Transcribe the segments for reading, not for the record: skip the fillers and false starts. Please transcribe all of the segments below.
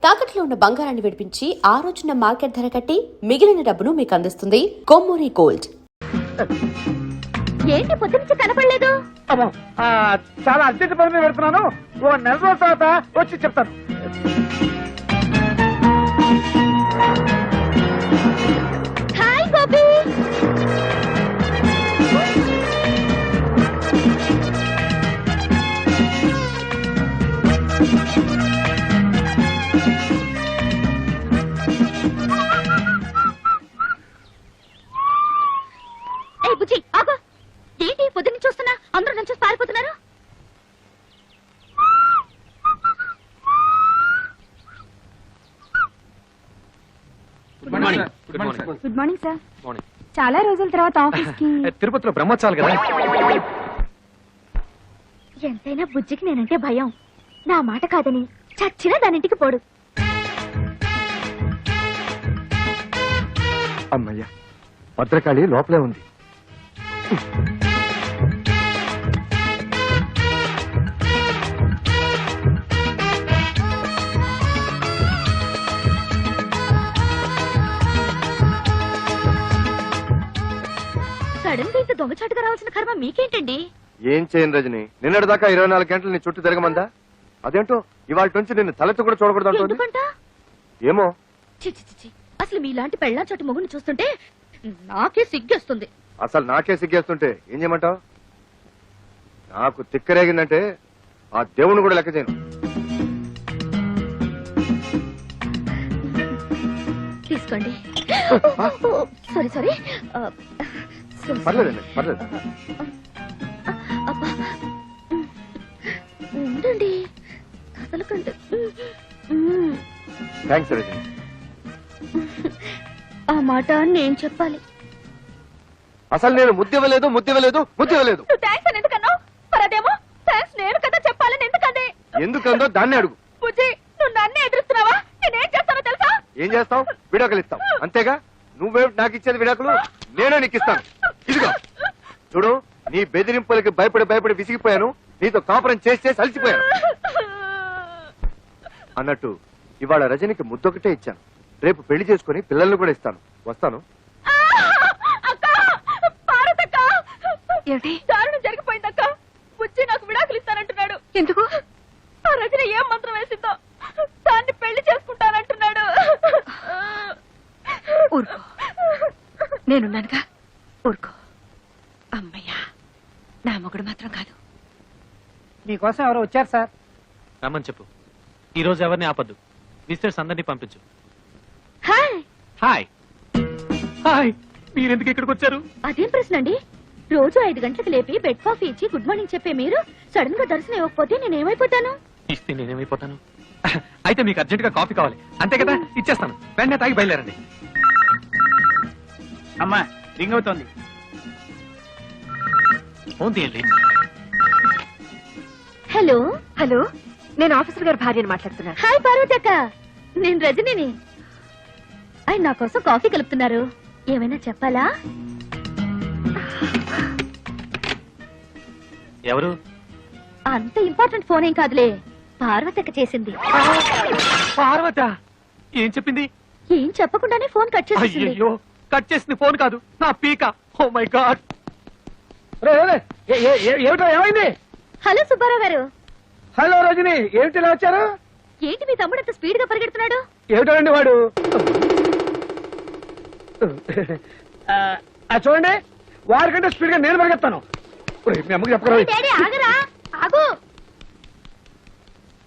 తాకట్లో ఉన్న బంగారాన్ని విడిపించి ఆ రోజున మార్కెట్ ధర కట్టి మిగిలిన డబ్బును మీకు అందిస్తుంది కొమ్మూరి గోల్డ్. ఏంటి పొద్దునుంచి కనపడలేదు? చాలా అర్జెంట్ పని మీద పెడుతున్నాను. ఓ నెల రోజుల తర్వాత వచ్చి చెప్తాను. హాయ్ గోపి. బుజ్జి ఆగు. ఏంటి పొద్దున్న చూస్తున్నా అందరూ నుంచి పారిపోతున్నారు? Good morning sir. చాలా రోజుల తర్వాత ఆఫీస్ కి తిరుపతిలో బ్రహ్మోత్సవాలు కదా. ఎంతైనా బుజ్జికి నేనంటే భయం. నా మాట కాదని చచ్చినా దానింటికి పోడు. అమ్మయ్య, భద్రకాళి లోపలే ఉంది. సడన్ గా ఇంత దొంగచాటుగా రావాల్సిన కర్మ మీకేంటండి? ఏం చేయను రజని, నిన్నటి దాకా 24 గంటలు నీ చుట్టూ తిరగమందా? అదేంటో ఇవాళ నుంచి నిన్ను తలెత్తు కూడా చూడకూడదు అంటుంది. ఎందుకంట? ఏమో. చి అసలు మీలాంటి పెళ్ళా చోటు మొగుని చూస్తుంటే నాకే సిగ్గేస్తుంది. అసలు నాకే సిగ్గేస్తుంటే ఏం చేయమంటావు? నాకు తిక్కరేగిందంటే ఆ దేవుని కూడా లెక్క చేయను. తీసుకోండి. సారీ పర్లేదండి, పర్లేదు. ఉండండి, కదలకండి. థ్యాంక్స్ రజని. ఆ మాట నేను చెప్పాలి. అసలు నేను ముద్దివ్వలేదు. థ్యాంక్స్ అని ఎందుకన్నావు? మరదేమో థ్యాంక్స్ నేను కదా చెప్పాలని ఎందుకంది? ఎందుకందో దాన్ని అడుగు. బుజ్జి, నువ్వు నన్నే ఎదురుస్తున్నావా? నేనేం చేస్తానో తెలుసా? ఏం చేస్తావు? విడాకులు ఇస్తావు అంతేగా. నువ్వే నాకు ఇచ్చేది విడాకులు, నేనే నీకు ఇస్తాను. ఇదిగో చూడు, నీ బెదిరింపులకి భయపడి విసిగిపోయాను. నీతో కాపురం చేసి అలసిపోయాను. అన్నట్టు ఇవాళ రజనికి ముద్దొకటే ఇచ్చాను. రేపు పెళ్లి చేసుకుని పిల్లల్ని కూడా ఇస్తాను. వస్తాను. దారుణం జరిగిపోయిందక్క. బుజ్జి నాకు విడాకులు ఇస్తానంటున్నాడు. ఎందుకు? ఆ రజన ఏం మంత్రం వేసిందో దాన్ని పెళ్లి చేసుకుంటానంటున్నాడు. ఊరుకో, నేనున్నానుగా, ఊరుకో. అమ్మయ్యా, నా మొగుడు మాత్రం కాదు. మీకోసం ఎవరో వచ్చారు సార్. రమ్మని చెప్పు. ఈ రోజు ఎవరిని ఆపద్దు. విజిటర్స్ అందరినీ పంపించు. హాయ్. హాయ్ హాయ్, మీరెందుకు ఇక్కడికి వచ్చారు? అదేం ప్రశ్న అండి? రోజు 5 గంటలకు లేపి బెడ్ కాఫీ ఇచ్చి గుడ్ మార్నింగ్ చెప్పే మీరు సడన్ గా దర్శనం ఇవ్వకపోతే నేనేమైపోతాను? ఇస్తే నేనేమైపోతాను? అయితే మీకు అర్జెంట్ గా కాఫీ కావాలి అంతే కదా? ఇచ్చేస్తాను. వెంటనే తాగి బయలుదేరండి. అమ్మా, రింగ్ అవుతోంది. ఫోన్ తీయండి. హలో. హలో, నేను ఆఫీసర్ గారి భార్యను మాట్లాడుతున్నాను. హాయ్ పార్వతక్క, నేను రజనిని. ఆయన నా కోసం కాఫీ కలుపుతున్నారు. ఏమైనా చెప్పాలా? ఎవరు? అంత ఇంపార్టెంట్ ఫోన్ ఏం కాదులే, పార్వతక్క చేసింది. పార్వత ఏం చెప్పింది? ఏం చెప్పకుండానే ఫోన్ కట్ చేసింది. అయ్యో, కట్ చేసింది ఫోన్ కాదు, నా పీక. Oh my god. ఏమిటో ఏమైంది? హలో సుబ్బారావు గారు. హలో రజని, ఏమిటి ఇలా వచ్చారు? ఏంటి మీ తమ్ముడు అంత స్పీడ్ గా పరిగెడుతున్నాడు? ఏమిటండి వాడు? చూడండి, వారికంటే స్పీడ్ గా నేను పరిగెత్తాను. మీ అమ్మకి చెప్పరా? డాడీ ఆగరా, ఆగు.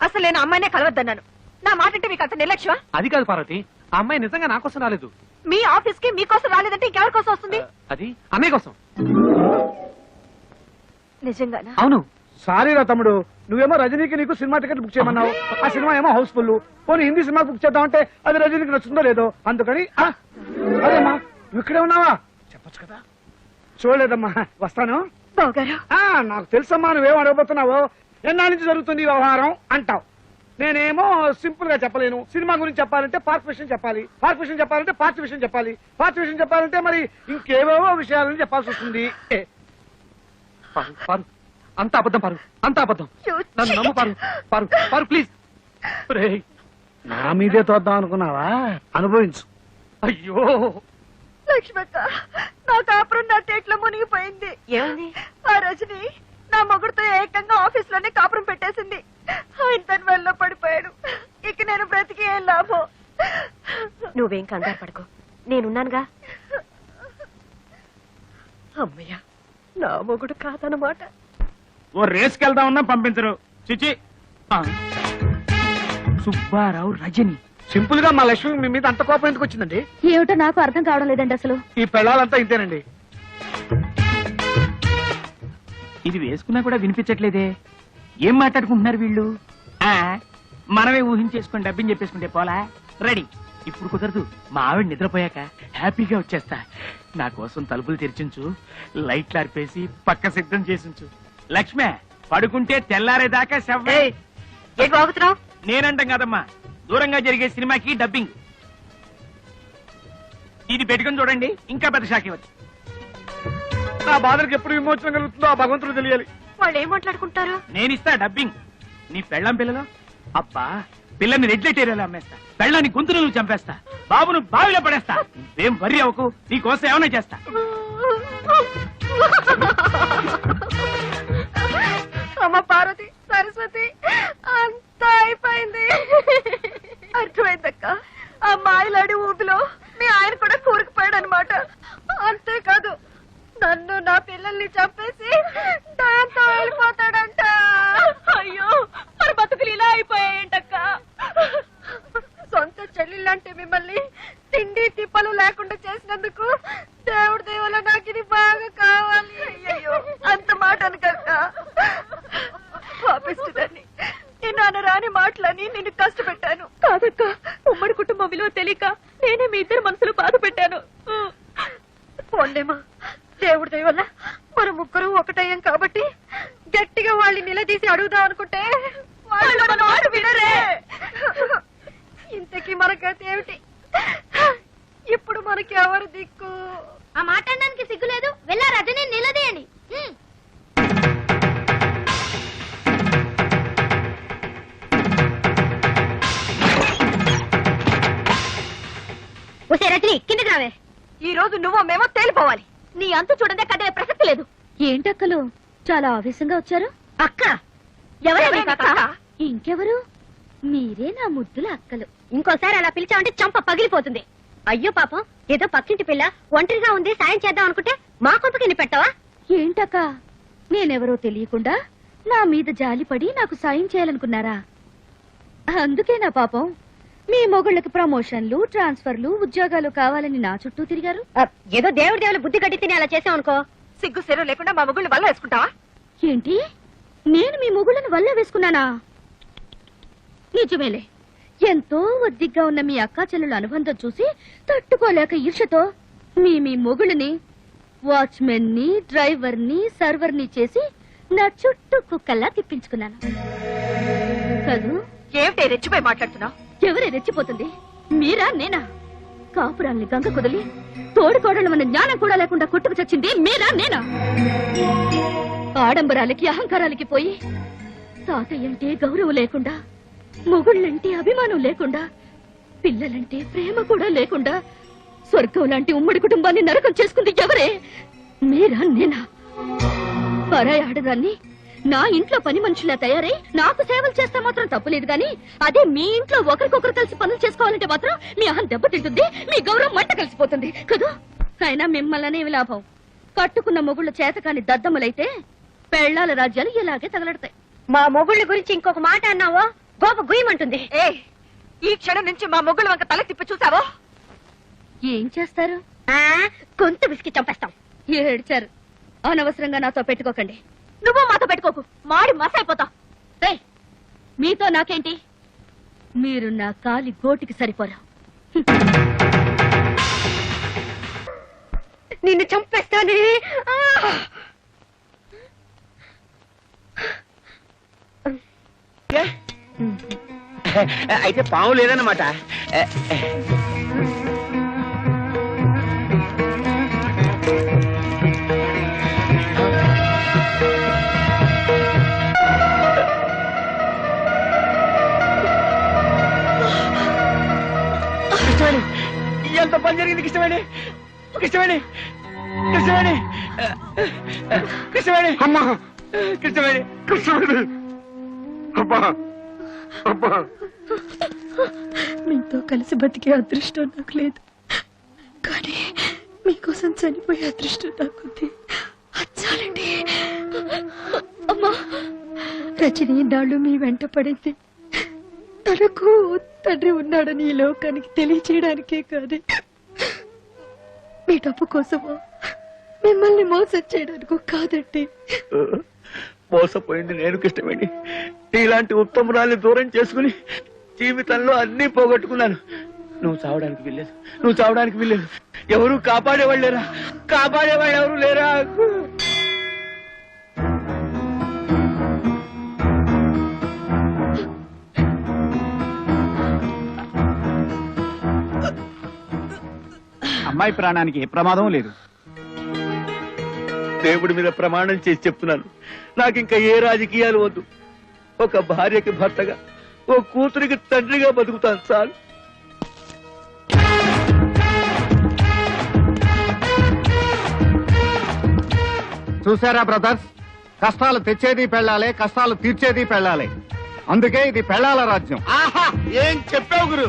అసలు నేను అమ్మాయినే కలవద్దన్నాను. నా మాట అంటే మీకు అంత నిర్లక్ష్యం? అది కాదు పార్వతి, ఆ అమ్మాయి నిజంగా నా కోసం రాలేదు. మీ ఆఫీస్ కి మీకోసం రాలేదంటే ఇంకెవరి కోసం వస్తుంది? అది అన్నయ్య కోసం. నిజంగానా? అవును. సారీ రా తమ్ముడు, నువ్వేమో రజనీకి నీకు సినిమా టికెట్ బుక్ చేయమన్నావు. ఆ సినిమా ఏమో హౌస్ఫుల్. పోనీ హిందీ సినిమా బుక్ చేద్దామంటే అది రజనీకి నచ్చుతుందో లేదో, అందుకని అదేమ్మా నువ్వు ఇక్కడే ఉన్నావా? చెప్పొచ్చు కదా. చూడలేదమ్మా, వస్తాను. నాకు తెలుసమ్మా నువ్వేం అడగబోతున్నావో. ఎన్నా నుంచి జరుగుతుంది వ్యవహారం అంటావు. నేనేమో సింపుల్ గా చెప్పలేను. సినిమా గురించి చెప్పాలంటే పార్ట్ విషయం చెప్పాలి, పార్ట్ విషయం చెప్పాలంటే పార్ట్ విషయం చెప్పాలి, పార్ట్ విషయం చెప్పాలంటే మరి ఇంకేవేవో విషయాలని చెప్పాల్సి వస్తుంది. అంత అబద్ధం పారు, అంత అబద్ధం. నన్ను నమ్ము పారు. పారు పారు ప్లీజ్. నా మీదే తోద్దాం అనుకున్నావా? అనుభవించు. అయ్యో లక్ష్మక్క, నా కాపురం నా తేట్లో మునిగిపోయింది. ఏమైంది? ఆ రజని నా మొగుడుతో ఏకంగా ఆఫీస్ లోనే కాపురం పెట్టేసింది. ఆయన తన వల్ల పడిపోయాడు. ఇక నేను బ్రతికి ఏం లాభం? నువ్వేం కంగారు పడకు, నేనున్నానుగా. అమ్మయ్య, నా మొగుడు కాదనమాట. ఓ రేస్కి వెళ్దామన్నా పంపించరు. చిచి. సుబ్బారావు రజని. సింపుల్ గా మా లక్ష్మి మీ మీద అంత కోపం ఎందుకు వచ్చిందండి? ఏమిటో నాకు అర్థం కావడం లేదండి అసలు. ఈ పెళ్ళాలంతా ఇంతేనండి. ఇది వేసుకున్నా కూడా వినిపించట్లేదే. ఏం మాట్లాడుకుంటున్నారు వీళ్ళు? మనమే ఊహించేసుకుని డబ్బింగ్ చెప్పేసుకుంటే పోలా. రెడీ. ఇప్పుడు కుదరదు. మా ఆవిడ నిద్రపోయాక హ్యాపీగా వచ్చేస్తా. నా కోసం తలుపులు తెరిచించు, లైట్లు ఆర్పేసి పక్క సిద్ధం చేసించు. లక్ష్మే, పడుకుంటే తెల్లారేదాకా ఏంటి బాగుతున్నావు? నేనంటాం కాదమ్మా, దూరంగా జరిగే సినిమాకి డబ్బింగ్. ఇది పెట్టుకుని చూడండి, ఇంకా పెద్ద షాక్ ఇవ్వచ్చు. నా బాధలకు ఎప్పుడు విమోచన కలుగుతుందో ఆ భగవంతుడు తెలియాలి. వాళ్ళు ఏం మాట్లాడుకుంటారు? నేనిస్తా డబ్బింగ్. నీ పెళ్ళం పిల్లలో అబ్బా, పిల్లని రెడ్లెట్ ఏరియాలో అమ్మేస్తా, పెళ్ళాన్ని గొంతులు నువ్వు చంపేస్తా, బాబును బావిలో పడేస్తా. నువ్వేం వర్రీ అవ్వకు, నీ కోసం ఏమైనా చేస్తా. అమ్మ పార్వతి, సరస్వతి, అంతా అయిపోయింది. అర్థమైందక్క, ఆ మాయలాడి ఊపిలో మీ ఆయన కూడా కూరుకుపోయాడు అనమాట. అంతేకాదు, నన్ను నా పిల్లల్ని చంపేసి దాంతో వెళ్ళిపోతాడంట. అయ్యో, మరి బతుకులు ఇలా అయిపోయాయంటక్క. సొంత చెల్లెళ్ళంటే మిమ్మల్ని తిండి తిప్పలు లేకుండా చేసినందుకు దేవుడి దేవుల నాకు ఇది బాగా కావాలి. అయ్యో, అంత మాట అనకక్క. పాపిస్తుందని నేను అనరాని మాటలని నిన్ను కష్టపెట్టాను. కాదక్క, ఉమ్మడి కుటుంబం విలువ తెలియక నేనే మీ ఇద్దరు మనసులో బాధ పెట్టాను. పోండేమా, దేవుడి దయ వల్ల మన ముగ్గురు ఒకటయ్యాం కాబట్టి గట్టిగా వాళ్ళని నిలదీసి అడుగుదాం అనుకుంటే వాళ్ళు మన మాట వినరే. ఇంతకీ మన గతి ఏమిటి? ఇప్పుడు మనకి ఎవరు దిక్కు? ఆ మాట్లాడడానికి సిగ్గులేదు. వెళ్ళా రజని నిలదీయండి. ఒసే రజని, కిందకి రావే. ఈ రోజు నువ్వు మేమో తేలిపోవాలి. నీ అంతు చూడదే కదే ప్రసక్తి లేదు. ఏంటక్కలు చాలా ఆవేశంగా వచ్చారు? అక్క ఎవరే అక్క? ఇంకెవరు? మీరే నా ముద్దుల అక్కలు. ఇంకోసారి అలా పిలిచామంటే చంప పగిలిపోతుంది. అయ్యో పాపం, ఏదో పక్కింటి పిల్ల ఒంటరిగా ఉంది, సాయం చేద్దాం అనుకుంటే మా కొంపకిని పెట్టావా? ఏంటక్క, నేనెవరో తెలియకుండా నా మీద జాలిపడి నాకు సాయం చేయాలనుకున్నారా? అందుకే నా పాపం మీ మొగుళ్ళకి ప్రమోషన్లు, ట్రాన్స్ఫర్లు, ఉద్యోగాలు కావాలని నా చుట్టూ తిరిగారు. ఏదో దేవుడి దేవుల బుద్ధి గడ్డి తిని అలా చేసాం అనుకో. సిగ్గు సెరవు లేకుండా మా ముగ్గులు వల్ల వేసుకుంటావా? ఏంటి, నేను మీ మొగుళ్ళని వల్ల వేసుకున్నానా? నిజమేలే, ఎంతో ఒద్దిగ్గా ఉన్న మీ అక్కా చెల్లెల అనుబంధం చూసి తట్టుకోలేక ఈర్షతో మీ మొగుళ్ళని వాచ్మెన్ ని, డ్రైవర్ ని, సర్వర్ ని చేసి నా చుట్టూ కుక్కల్లా తిప్పించుకున్నాను కదూ. ఏమిటి రెచ్చిపోయి మాట్లాడుతున్నావు? ఎవరే రెచ్చిపోతుంది, మీరా నేనా? కాపురాల్ని గంగ కుదిలి తోడుకోడలు మన జ్ఞానం కూడా లేకుండా కొట్టుకు చచ్చింది మీరా నేనా? ఆడంబరాలకి అహంకారాలకి పోయి తాతయ్యంటే గౌరవం లేకుండా, మొగుళ్ళంటే అభిమానం లేకుండా, పిల్లలంటే ప్రేమ కూడా లేకుండా స్వర్గం లాంటి ఉమ్మడి కుటుంబాన్ని నరకం చేసుకుంది ఎవరే? మీరా నేనా? పరాయి ఆడదాన్ని నా ఇంట్లో పని మనుషులా తయారై నాకు సేవలు చేస్తే మాత్రం తప్పులేదు గాని, అదే మీ ఇంట్లో ఒకరికొకరు కలిసి పనులు చేసుకోవాలంటే మాత్రం మీ అహం దెబ్బతింటుంది, మీ గౌరవం మంట కలిసిపోతుంది కదా. అయినా మిమ్మల్ని లాభం, కట్టుకున్న మొగుళ్ళు చేతకాని దద్దమ్మలైతే పెళ్లాల రాజ్యాలు ఇలాగే తగలడతాయి. మా మొగుళ్ళ గురించి ఇంకొక మాట అన్నావో గోప గుయ్యమంటుంది. ఏ, ఈ క్షణం నుంచి మా మొగ్గుల వంక తల తిప్పి చూసావో ఏం చేస్తారు? గొంతు విసికి చంపేస్తాం. ఏడ్చారు. అనవసరంగా నాతో పెట్టుకోకండి. నువ్వు మాతో పెట్టుకోకు, మాడి మసైపోతావు. ఏయ్, మీతో నాకేంటి? మీరు నా కాలి గోటికి సరిపోరా. నిన్ను చంపేస్తానే. అయితే పాము లేదన్నమాట. కృష్ణవేణి ఎంత పని జరిగింది కృష్ణవేణి కృష్ణవేణి కృష్ణవేణి కృష్ణవేణి అమ్మా కృష్ణవేణి కృష్ణవేణి అబ్బా అబ్బా మీతో కలిసి బతికే అదృష్టం నాకు లేదు, కానీ మీకోసం చనిపోయే అదృష్టం నాకుంది. అచ్చాలండి. అమ్మా, రజని నాళ్ళు మీ వెంట పడింది తనకు తండ్రి ఉన్నాడని ఈ లోకానికి తెలియచేయడానికే కాదు, మీ డబ్బు కోసమో మిమ్మల్ని మోసం చేయడానికో కాదండి. మోసపోయింది నేను కృష్ణవేణి. ఇలాంటి ఉత్తమురాల్ని దూరం చేసుకుని జీవితంలో అన్ని పోగొట్టుకున్నాను. నువ్వు చావడానికి వెళ్ళలేదు, నువ్వు చావడానికి వెళ్ళలేదు. ఎవరు కాపాడేవాళ్ళు లేరా? కాపాడేవాళ్ళు ఎవరు లేరా? అమ్మాయి ప్రాణానికి ఏ ప్రమాదం లేదు. దేవుడి మీద ప్రమాణం చేసి చెప్తున్నాను, నాకు ఇంకా ఏ రాజకీయాలు వద్దు. ఒక భార్యకి భర్తగా, ఓ కూతురికి తండ్రిగా బతుకుతాను చాలు. చూసారా బ్రదర్స్, కష్టాలు తెచ్చేది పెళ్ళాలి, కష్టాలు తీర్చేది పెళ్ళాలి. అందుకే ఇది పెళ్ళాల రాజ్యం. ఆహా, ఏం చెప్పావు గురు?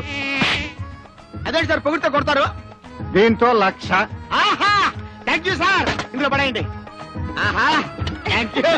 అదే సార్ పొగిడితే కొడతారు. దీంతో 1,00,000. ఆహా, థ్యాంక్ యూ సార్. ఇందులో పడేయండి. ఆహా, థ్యాంక్ యూ.